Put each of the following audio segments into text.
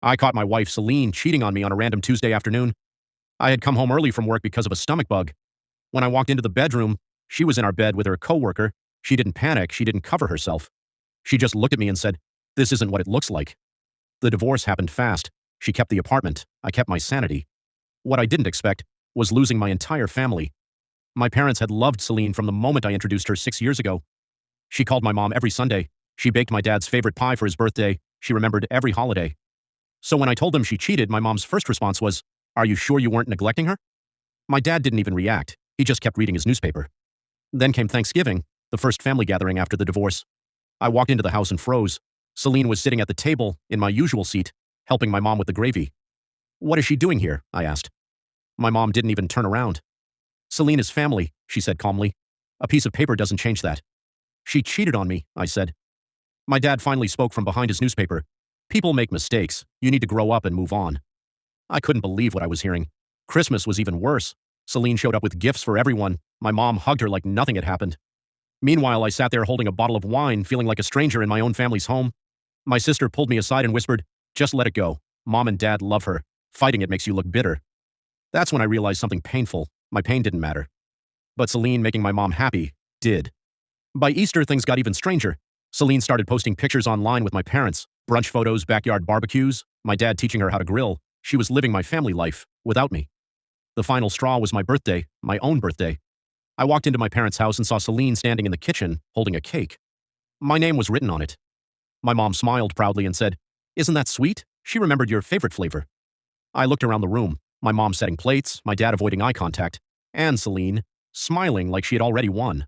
I caught my wife, Celine, cheating on me on a random Tuesday afternoon. I had come home early from work because of a stomach bug. When I walked into the bedroom, she was in our bed with her coworker. She didn't panic. She didn't cover herself. She just looked at me and said, "This isn't what it looks like." The divorce happened fast. She kept the apartment. I kept my sanity. What I didn't expect was losing my entire family. My parents had loved Celine from the moment I introduced her 6 years ago. She called my mom every Sunday. She baked my dad's favorite pie for his birthday. She remembered every holiday. So when I told them she cheated, my mom's first response was, "Are you sure you weren't neglecting her?" My dad didn't even react. He just kept reading his newspaper. Then came Thanksgiving, the first family gathering after the divorce. I walked into the house and froze. Celine was sitting at the table, in my usual seat, helping my mom with the gravy. "What is she doing here?" I asked. My mom didn't even turn around. "Celine is family," she said calmly. "A piece of paper doesn't change that." "She cheated on me," I said. My dad finally spoke from behind his newspaper. "People make mistakes. You need to grow up and move on." I couldn't believe what I was hearing. Christmas was even worse. Celine showed up with gifts for everyone. My mom hugged her like nothing had happened. Meanwhile, I sat there holding a bottle of wine, feeling like a stranger in my own family's home. My sister pulled me aside and whispered, "Just let it go. Mom and Dad love her. Fighting it makes you look bitter." That's when I realized something painful. My pain didn't matter. But Celine making my mom happy did. By Easter, things got even stranger. Celine started posting pictures online with my parents, brunch photos, backyard barbecues, my dad teaching her how to grill. She was living my family life, without me. The final straw was my birthday, my own birthday. I walked into my parents' house and saw Celine standing in the kitchen, holding a cake. My name was written on it. My mom smiled proudly and said, "Isn't that sweet? She remembered your favorite flavor." I looked around the room, my mom setting plates, my dad avoiding eye contact, and Celine, smiling like she had already won.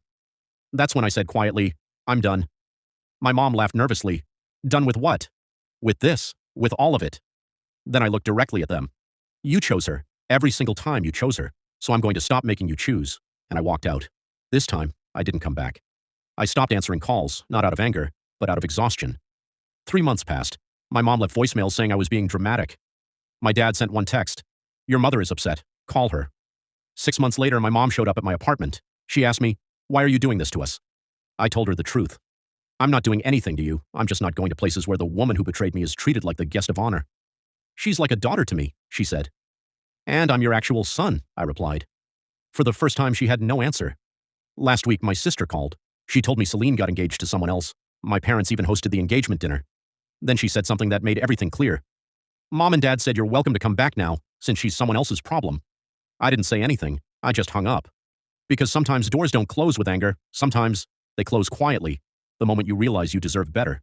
That's when I said quietly, "I'm done." My mom laughed nervously. "Done with what?" "With this. With all of it." Then I looked directly at them. "You chose her. Every single time you chose her. So I'm going to stop making you choose." And I walked out. This time, I didn't come back. I stopped answering calls, not out of anger, but out of exhaustion. 3 months passed. My mom left voicemails saying I was being dramatic. My dad sent one text. "Your mother is upset. Call her." 6 months later, my mom showed up at my apartment. She asked me, "Why are you doing this to us?" I told her the truth. "I'm not doing anything to you. I'm just not going to places where the woman who betrayed me is treated like the guest of honor." "She's like a daughter to me," she said. "And I'm your actual son," I replied. For the first time, she had no answer. Last week, my sister called. She told me Celine got engaged to someone else. My parents even hosted the engagement dinner. Then she said something that made everything clear. "Mom and Dad said you're welcome to come back now, since she's someone else's problem." I didn't say anything. I just hung up. Because sometimes doors don't close with anger. Sometimes they close quietly, the moment you realize you deserve better.